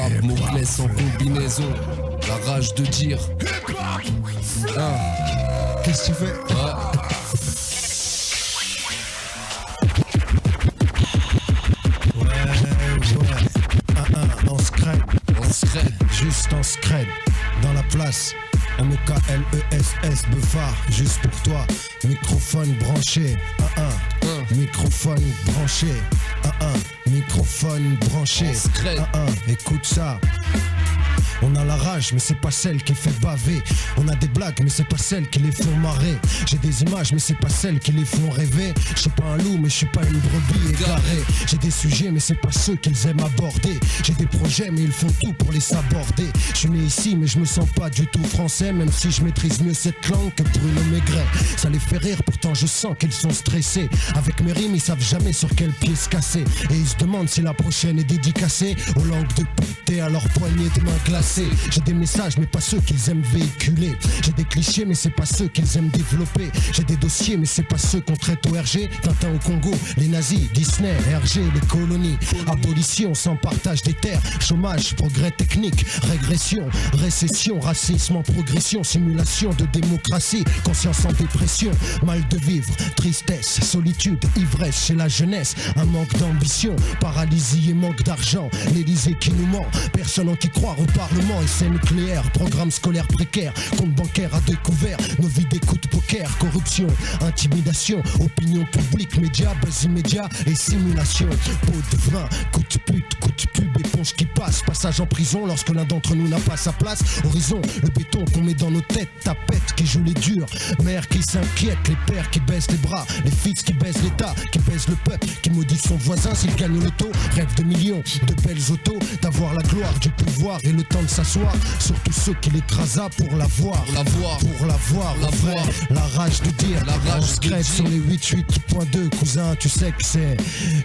frappe, mots-clés en combinaison. La rage de dire. Qu'est-ce que tu fais? On scred, juste en scred, dans la place. M-E-K-L-E-S-S, Beuphard, juste pour toi. Microphone branché, microphone branché, microphone branché, écoute ça. On a la rage mais c'est pas celle qui fait baver. On a des blagues mais c'est pas celles qui les font marrer. J'ai des images mais c'est pas celles qui les font rêver. Je suis pas un loup mais je suis pas une brebis égarée. J'ai des sujets mais c'est pas ceux qu'ils aiment aborder. J'ai des projets mais ils font tout pour les saborder. Je suis né ici mais je me sens pas du tout français. Même si je maîtrise mieux cette langue que Bruno Maigret. Ça les fait rire pourtant je sens qu'ils sont stressés. Avec mes rimes ils savent jamais sur quel pied se casser. Et ils se demandent si la prochaine est dédicacée aux langues de pute et à leurs poignées de main glacées. J'ai des messages mais pas ceux qu'ils aiment véhiculer. J'ai des clichés mais c'est pas ceux qu'ils aiment développer. J'ai des dossiers mais c'est pas ceux qu'on traite au RG. Tintin au Congo, les nazis, Disney, RG, les colonies. Abolition sans partage des terres. Chômage, progrès technique, régression, récession, racisme en progression. Simulation de démocratie, conscience en dépression. Mal de vivre, tristesse, solitude, ivresse chez la jeunesse. Un manque d'ambition, paralysie et manque d'argent. L'Élysée qui nous ment, personne en qui croire au Parlement. Essai nucléaire, programme scolaire précaire, compte bancaire à découvert, nos vies des coups de poker, corruption, intimidation, opinion publique, médias, buzz immédiat et simulation. Pot de vin, coup de pute, coup de pub, éponge qui passe, passage en prison lorsque l'un d'entre nous n'a pas sa place. Horizon, le béton qu'on met dans nos têtes, tapette qui joue les durs, mère qui s'inquiète, les pères qui baissent les bras, les fils qui baissent l'État, qui baissent le peuple, qui maudit son voisin s'il gagne le loto, rêve de millions, de belles autos, d'avoir la gloire du pouvoir et le temps de s'asseoir. Surtout ceux qui l'écrasa pour la voir, pour la voir, la rage de dire, la rage on crève sur les 88.2, cousin, tu sais que c'est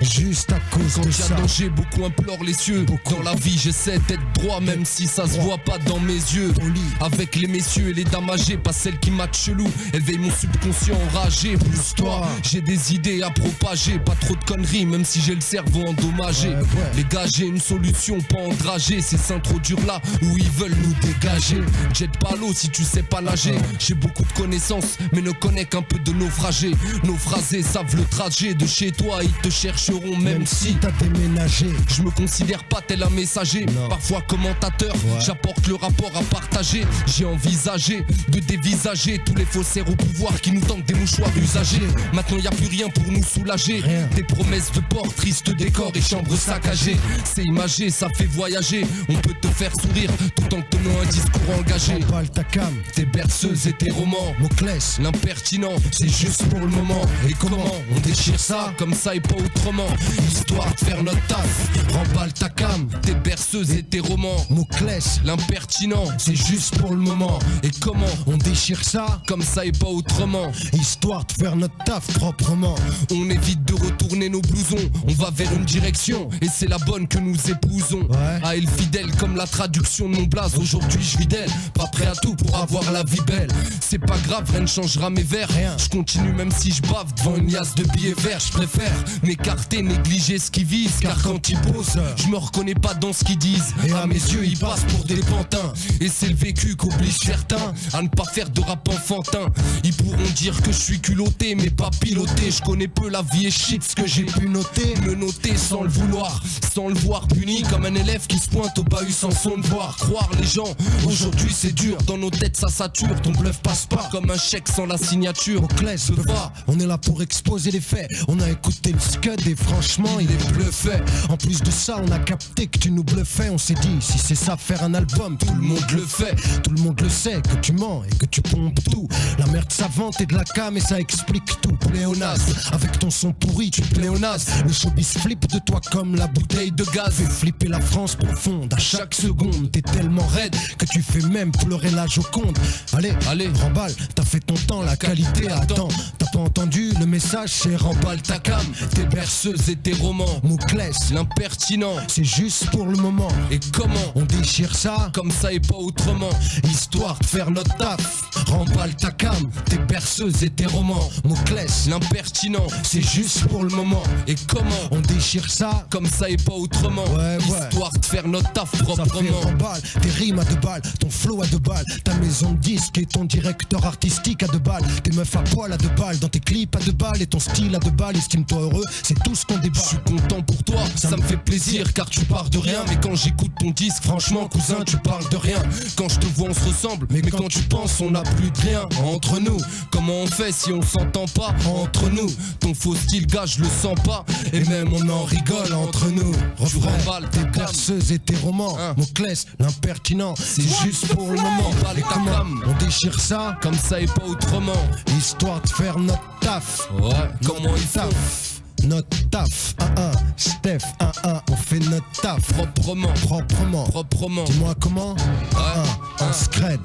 juste à cause quand de ça. ça. Quand danger, beaucoup implorent les cieux. Dans la vie, j'essaie d'être droit, même si ça se voit pas dans mes yeux. Avec les messieurs et les dames âgées, pas celles qui matchent chelou. Elles veillent mon subconscient enragé. Plus toi, j'ai des idées à propager. Pas trop de conneries, même si j'ai le cerveau endommagé. Les gars, j'ai une solution, pas endrager. Ces seins trop durs là, où ils veulent nous dégager. Jette pas l'eau si tu sais pas nager. J'ai beaucoup de connaissances, mais ne connais qu'un peu de naufragés. Naufrasés savent le trajet de chez toi, ils te chercheront même si t'as déménagé. Je me considère pas tel un messager, parfois commentateur, j'apporte le rapport à partager. J'ai envisagé de dévisager tous les faussaires au pouvoir qui nous tentent des mouchoirs usagés. Maintenant y a plus rien pour nous soulager. Des promesses de port, tristes décors et chambres saccagées. C'est imagé, ça fait voyager. On peut te faire sourire tout en tenant un discours engagé. Emballe ta cam, tes berceuses et tes romans. Moclès, l'impertinent, c'est juste pour le moment. Et comment on déchire ça comme ça et pas autrement, histoire de faire notre taf. Remballe ta cam, tes berceuses et tes romans. Moclès, l'impertinent, c'est juste pour le moment. Et comment on déchire ça comme ça et pas autrement, histoire de faire notre taf proprement. On évite de retourner nos blousons, on va vers une direction et c'est la bonne que nous épousons. À elle fidèle comme la traduction de mon blaze. Aujourd'hui je vis d'elle, pas prêt à tout pour avoir la vie belle. C'est pas grave, rien ne changera mes vers. Je continue même si je bave devant une liasse de billets verts. Je préfère m'écarter, négliger ce qu'ils visent, car quand ils posent, je me reconnais pas dans ce qu'ils disent. Et à mes yeux ils passent pour des pantins. Et c'est le vécu qu'oblige certains à ne pas faire de rap enfantin. Ils pourront dire que je suis culotté mais pas piloté. Je connais peu la vie et shit ce que j'ai pu noter. Me noter sans le vouloir, sans le voir puni comme un élève qui se pointe au bahut sans son devoir. Croire les gens, aujourd'hui c'est dur. Dans nos têtes ça sature, ton bluff passe pas comme un chèque sans la signature. Moclès, on est là pour exposer les faits. On a écouté le scud et franchement il est bluffé. En plus de ça on a capté que tu nous bluffais. On s'est dit si c'est ça faire un album, tout le monde le fait. Tout le monde le sait que tu mens et que tu pompes tout. La merde savante et de la cam et ça explique tout. Pléonasme, avec ton son pourri tu pléonasmes. Le showbiz flippe de toi comme la bouteille de gaz. Fais flipper la France profonde à chaque seconde. T'es tellement raide que tu fais même pleurer la Joconde. Allez, remballe, t'as fait ton temps, la qualité attend. T'as pas entendu le message, c'est remballe ta cam. Tes berceuses et tes romans. Moclès, l'impertinent, c'est juste pour le moment. moment. Et comment on déchire ça comme ça et pas autrement. Histoire de faire notre taf. Remballe ta cam, tes perceuses et tes romans. Mots-clés, l'impertinent, c'est juste pour le moment. Et comment on déchire ça comme ça et pas autrement. Histoire de faire notre taf proprement. Ça fait remballe, tes rimes à 2 balles, ton flow à 2 balles, ta maison de disque et ton directeur artistique à 2 balles, tes meufs à poil à 2 balles, dans tes clips à 2 balles et ton style à 2 balles. Estime-toi heureux, c'est tout ce qu'on débat. Je suis content pour toi, ça me fait plaisir car tu pars de rien. Mais quand j'écoute ton disque, franchement cousin, tu parles de rien. Quand je te vois on se ressemble, mais quand tu penses on n'a plus de rien entre nous. Comment on fait si on s'entend pas entre nous? Ton faux style gars je le sens pas, et même on en rigole entre nous. Tu remballes tes perceuses et tes romans. Mots-clés, l'impertinent, c'est juste pour le moment. Et comment on déchire ça comme ça et pas autrement. Histoire de faire notre taf. Ouais, comment il taf. Notre taf, 1-1, Steph, 1-1, on fait notre taf. Proprement. Dis-moi comment on scred.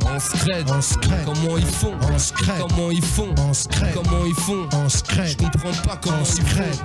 Comment ils font on scred. Je comprends pas comment on scred.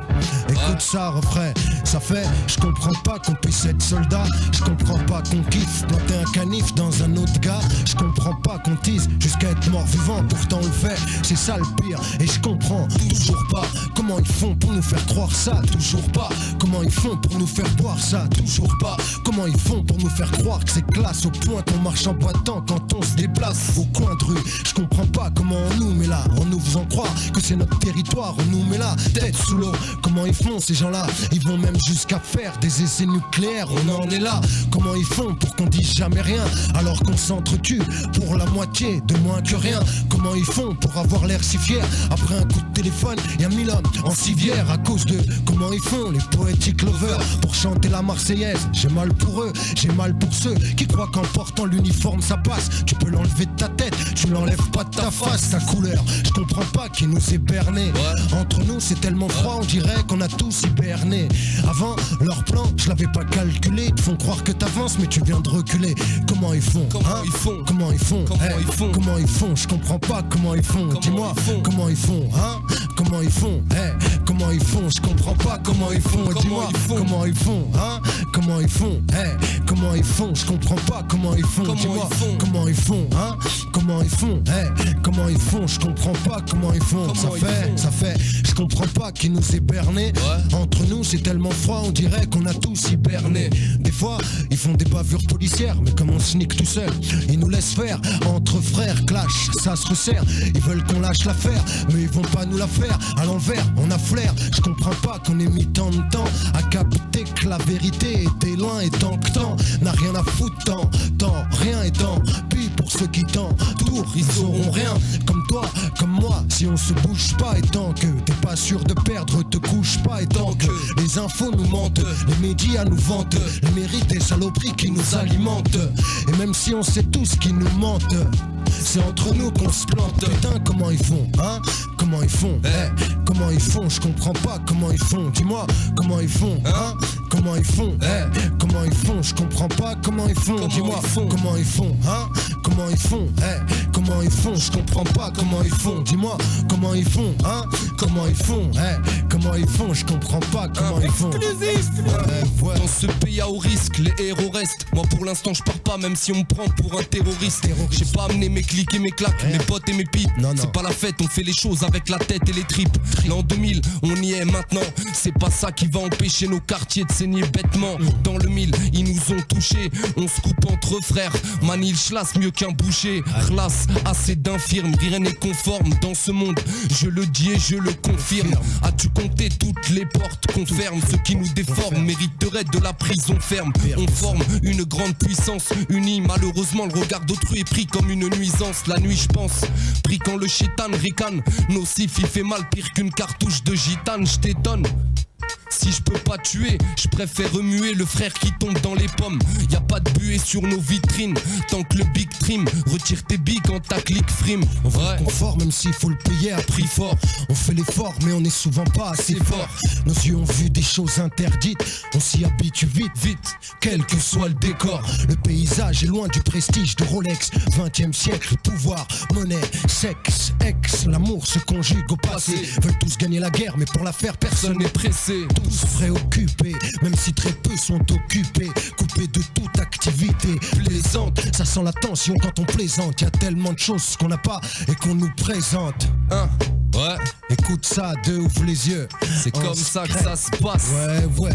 Écoute ça, refrain. Ça fait, je comprends pas qu'on puisse être soldat. Je comprends pas qu'on kiffe planter un canif dans un autre gars. Je comprends pas qu'on tease jusqu'à être mort vivant. Pourtant on le fait, c'est ça le pire. Et je comprends toujours pas comment ils font pour nous faire croire ça, toujours pas. Comment ils font pour nous faire boire ça, toujours pas. Comment ils font pour nous faire croire que c'est classe au point qu'on marche en boitant quand on se déplace au coin de rue. Je comprends pas comment on nous met là, en nous faisant croire que c'est notre territoire, on nous met là, tête sous l'eau. Comment ils font ces gens-là? Ils vont même jusqu'à faire des essais nucléaires, on en est là. Comment ils font pour qu'on dise jamais rien alors qu'on s'entretue pour la moitié de moins que rien? Comment ils font pour avoir l'air si fier après un coup de téléphone et un 1000 hommes en civière à cause de comment ils font les poétiques lovers pour chanter la Marseillaise? J'ai mal pour eux, j'ai mal pour ceux qui croient qu'en portant l'uniforme ça passe. Tu peux l'enlever de ta tête, tu l'enlèves pas de ta face, ta couleur. Je comprends pas qui nous est berné. Entre nous c'est tellement froid, on dirait qu'on a tous hiberné. Avant leur plan, je l'avais pas calculé. Ils font croire que t'avances mais tu viens de reculer. Comment ils font? Comment ils font? Comment ils font? Comment ils font? Je comprends pas comment ils font. Dis-moi comment ils font? Comment ils font? Comment ils font? Je comprends pas comment ils font. Dis-moi comment ils font? Comment ils font? Comment ils font? Je comprends pas comment ils font. Dis-moi comment ils font? Comment ils font? Comment ils font? Je comprends pas comment ils font. Ça fait, je comprends pas qui nous est berné. Entre nous c'est tellement froid, on dirait qu'on a tous hiberné. Des fois ils font des bavures policières, mais comme on sneak tout seul, ils nous laissent faire. Entre frères clash, ça se resserre. Ils veulent qu'on lâche l'affaire, mais ils vont pas nous la faire à l'envers. On a flair, je comprends pas qu'on ait mis tant de temps à capter que la vérité était loin et tant que temps n'a rien à foutre. Tant rien est tant pis pour ceux qui t'entourent, ils sauront rien. Comme toi, comme moi, si on se bouge pas et tant que t'es pas sûr de perdre, te couche pas et tant que les infos nous mentent, les médias nous vantent, les mérites des saloperies qui nous alimentent. Et même si on sait tous qu'ils nous mentent, c'est entre nous qu'on se plante. Putain comment ils font? Comment ils font? Comment ils font? Je comprends pas comment ils font. Dis-moi comment ils font? Comment ils font? Comment ils font? Je comprends pas comment ils font. Dis-moi comment ils font? Comment ils font? Comment ils font? Je comprends pas comment ils font. Dis-moi comment ils font? Comment ils font? Comment ils font? Je comprends pas comment ils font. Dans ce pays à haut risque, les héros restent. Moi pour l'instant je pars pas même si on me prend pour un terroriste. J'ai pas amené mes clics et mes claques, mes potes et mes pipes. C'est pas la fête, on fait les choses avec la tête et les tripes. L'an 2000, on y est maintenant. C'est pas ça qui va empêcher nos quartiers de saigner bêtement. Dans le 1000, ils nous ont touchés. On se coupe entre frères. Manil chlasse mieux qu'un boucher. Classe assez d'infirmes, rien n'est conforme dans ce monde. Je le dis et je le confirme. As-tu compté toutes les portes qu'on ferme? Ceux qui nous déforment mériteraient de la prison ferme. On forme une grande puissance unie. Malheureusement le regard d'autrui est pris comme une nuisance. La nuit je pense, pris quand le chétan ricane. Nocif il fait mal pire qu'une cartouche de gitane. Je t'étonne. Si je peux pas tuer, je préfère remuer le frère qui tombe dans les pommes. Y a pas de buée sur nos vitrines. Tant que le big trim retire tes billes quand ta clique frime. On veut le confort même s'il faut le payer à prix fort. On fait l'effort mais on est souvent pas assez fort. Nos yeux ont vu des choses interdites. On s'y habitue vite, quel que soit le décor. Le paysage est loin du prestige de Rolex. 20e siècle, pouvoir, monnaie, sexe, ex. L'amour se conjugue au passé. Veulent tous gagner la guerre mais pour la faire personne n'est pressé. occupés, tous préoccupés, même si très peu sont occupés, coupés de toute activité plaisante. Ça sent la tension quand on plaisante. Y a tellement de choses qu'on n'a pas et qu'on nous présente. Ouais, écoute ça, deux ouvre les yeux. C'est comme ça que ça se passe. Ouais,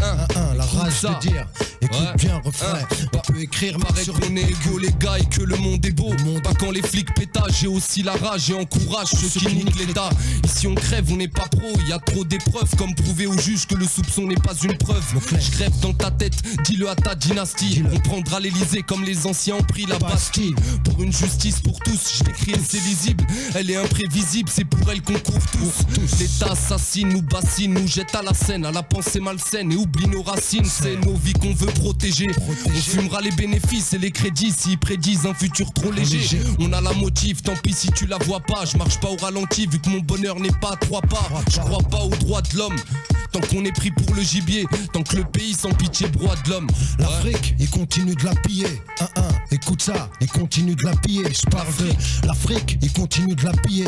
la rage ça. de dire. Écoute bien, refrain. On peut écrire paraît qu'on est égaux les gars et que le monde est beau. Pas quand les flics pétagent, j'ai aussi la rage et encourage ceux qui niquent l'état. Ici on crève, on n'est pas pro, y a trop d'épreuves comme prouver au juge que le soupçon n'est pas une preuve. Je crève dans ta tête, dis-le à ta dynastie. On prendra l'Elysée comme les anciens ont pris la Bastille. Pour une justice pour tous, je l'écris, c'est lisible. Elle est imprévisible, c'est pour elle qu'on court tous. L'État assassine, nous bassine, nous jette à la scène, à la pensée malsaine et oublie nos racines. C'est nos vies qu'on veut protéger. On fumera les bénéfices et les crédits s'ils prédisent un futur trop léger. On a la motive, tant pis si tu la vois pas. Je marche pas au ralenti vu que mon bonheur n'est pas à 3 pas. Je crois pas aux droits de l'homme. Tant qu'on est pris pour le gibier, tant que le pays sans pitié broie de l'homme. L'Afrique, il continue de la piller. Écoute ça, il continue de la piller. Je parle de l'Afrique, il continue de la piller.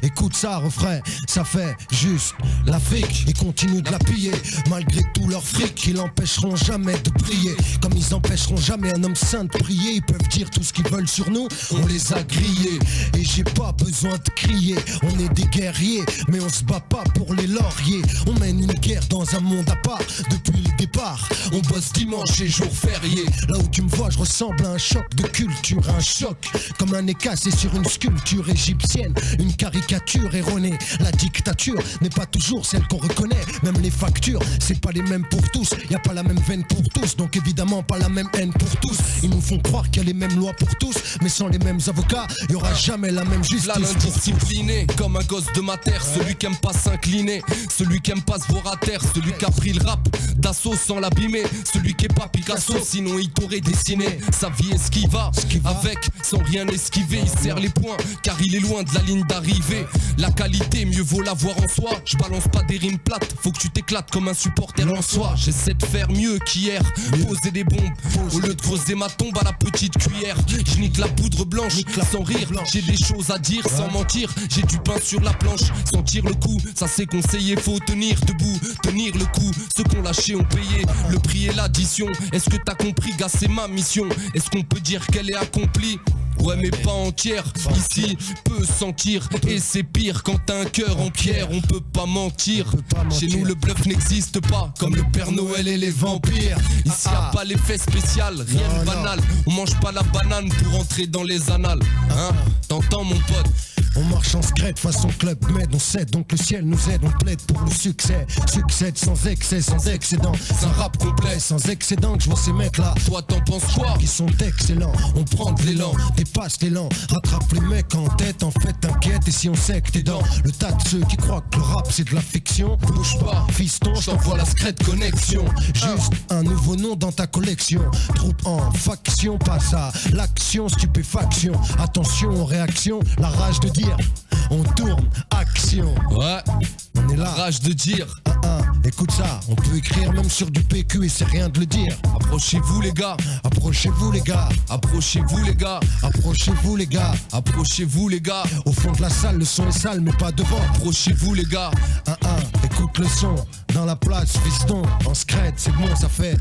Écoute ça, refrain, ça fait juste. L'Afrique, il continue de la piller. Malgré tout leur fric, ils l'empêcheront jamais de prier. Comme ils empêcheront jamais un homme saint de prier. Ils peuvent dire tout ce qu'ils veulent sur nous, on les a grillés. Et j'ai pas besoin de crier. On est des guerriers, mais on se bat pas pour les lauriers. On mène une guerre dans un monde à part. Depuis le départ, on bosse dimanche et jour férié. Là où tu me vois, je ressemble à un choc de culture. Un choc, comme un nez cassé sur une sculpture égyptienne. Une caricature erronée. La dictature n'est pas toujours celle qu'on reconnaît. Même les factures, c'est pas les mêmes pour tous. Y a pas la même veine pour tous, donc évidemment pas la même haine pour tous. Ils nous font croire qu'il y a les mêmes lois pour tous, mais sans les mêmes avocats, y aura jamais la même justice. L'indiscipliné, comme un gosse de ma terre. Celui qui aime pas s'incliner, celui qui aime pas se voir à terre. Celui qui a pris le rap d'assaut sans l'abîmer. Celui qui est pas Picasso, sinon il t'aurait dessiné. Sa vie est ce qui va, avec, sans rien esquiver. Il serre les poings, car il est loin de la ligne d'arrivée. La qualité, mieux vaut l'avoir en soi. Je balance pas des rimes plates, faut que tu t'éclates comme un supporter en soi. J'essaie de faire mieux qu'hier, poser des bombes au lieu de creuser ma tombe à la petite cuillère. Je nique la poudre blanche, sans rire. J'ai des choses à dire, sans mentir. J'ai du pain sur la planche, sentir le coup. Ça c'est conseillé, faut tenir debout, tenir le coup. Ceux qu'on lâché ont payé le prix et l'addition. Est-ce que t'as compris, gars, c'est ma mission. Est-ce qu'on peut dire qu'elle est accomplie? Ouais mais pas entière, ici peut sentir. Et c'est pire quand t'as un cœur en pierre. On peut pas mentir, chez nous le bluff n'existe pas. Comme le Père Noël et les vampires. Ici y'a pas l'effet spécial, rien de banal. On mange pas la banane pour entrer dans les annales. Hein, t'entends mon pote? On marche en secrète façon Club Med. On sait donc le ciel nous aide, on plaide pour le succès. Succède sans excès, sans excédent. C'est un rap complet, sans excédent que je vois ces mecs là. Toi t'en penses quoi? Qui sont excellents, on prend de l'élan, dépasse l'élan. Rattrape les mecs en tête, en fait t'inquiète. Et si on sait que t'es dans le tas de ceux qui croient que le rap c'est de la fiction, bouge pas, fiston, je t'envoie la secrète connexion. Juste un nouveau nom dans ta collection. Troupe en faction, passe à l'action, stupéfaction. Attention aux réactions, la rage de dire. On tourne, action. Ouais, on est là. Rage de dire. Écoute ça, on peut écrire même sur du PQ et c'est rien de le dire. Approchez-vous les gars. Approchez-vous les gars. Approchez-vous les gars. Approchez-vous les gars. Approchez-vous les gars. Au fond de la salle, le son est sale mais pas devant. Approchez-vous les gars. Écoute le son, dans la place, fiston. En scred, c'est bon, ça fait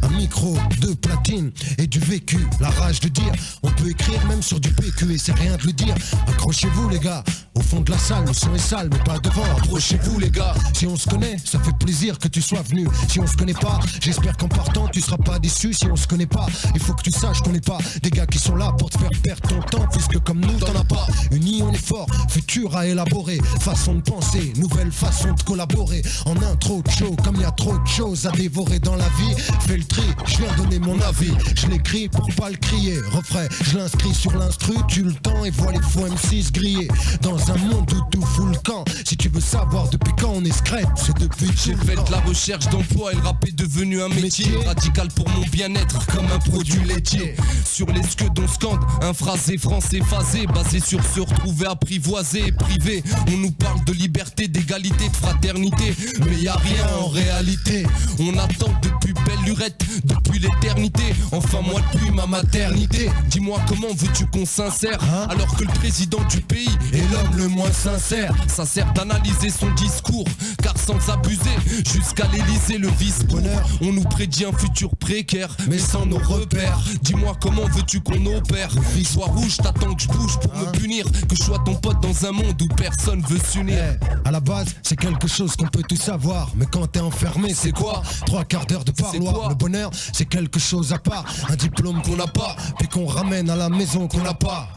un micro, 2 platines et du vécu. La rage de dire, on peut écrire même sur du PQ et c'est rien de le dire. Accrochez-vous les gars, au fond de la salle, le son est sale mais pas devant. Approchez-vous les gars. Si on se connaît, ça fait plaisir que tu sois venu. Si on se connaît pas, j'espère qu'en partant tu seras pas déçu. Si on se connaît pas, il faut que tu saches qu'on n'est pas des gars qui sont là pour te faire perdre ton temps. Puisque comme nous t'en as pas, unis on est fort, futur à élaborer. Façon de penser, nouvelle façon de collaborer. En intro de show, comme il y a trop de choses à dévorer dans la vie. Fais le tri, je viens donner mon avis. Je l'écris pour pas le crier. Refrain, je l'inscris sur l'instru, tu le temps et vois les faux M6 griller. Dans un monde où tout fout le camp. Si tu veux savoir depuis quand on est secrète, c'est depuis que j'ai fait de la recherche d'emploi et le rap est devenu un métier radical pour mon bien-être, comme un produit laitier. Sur les scuds on scande, un phrasé français phasé, basé sur se retrouver apprivoisé et privé. On nous parle de liberté, d'égalité, de fraternité, mais y a rien en réalité. On attend depuis belle lurette depuis l'éternité. Enfin moi depuis ma maternité. Dis-moi comment veux-tu qu'on s'insère alors que le président du pays est l'homme le moins sincère. Ça sert d'analyser son discours, car sans abuser, jusqu'à l'Élysée le vice-bonheur. On nous prédit un futur précaire, mais sans nos repères. Dis-moi comment veux-tu qu'on opère. Sois rouge, t'attends que je bouge pour me punir. Que je sois ton pote dans un monde où personne veut s'unir. À la base, c'est quelque chose qu'on peut tout savoir. Mais quand t'es enfermé, c'est quoi? 3/4 d'heure de parloir. Le bonheur, c'est quelque chose à part. Un diplôme qu'on n'a pas, puis qu'on ramène à la maison qu'on n'a pas.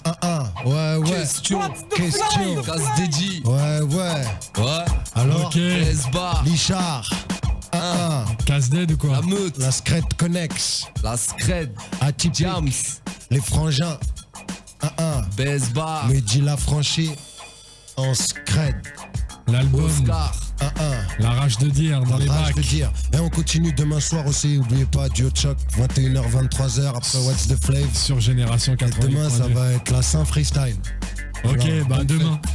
Ouais. Question. Casse dédié. Ouais. Alors, Ok. S-bar. Lichard. Casse dead ou quoi? La meute. La Scred Connex. La scred. Atypique. Jams. Les frangins. Besbar. Mehdi l'a franchi. En Scred. L'album, Oscar. La rage de dire dans les Rage de bacs. dire. Et on continue demain soir aussi. Oubliez pas, Duo Choc, 21h, 23h après What's the Flave. Sur Génération 80. Demain, ça va être la Saint Freestyle. Ok, Alors, bah bonne demain. fête.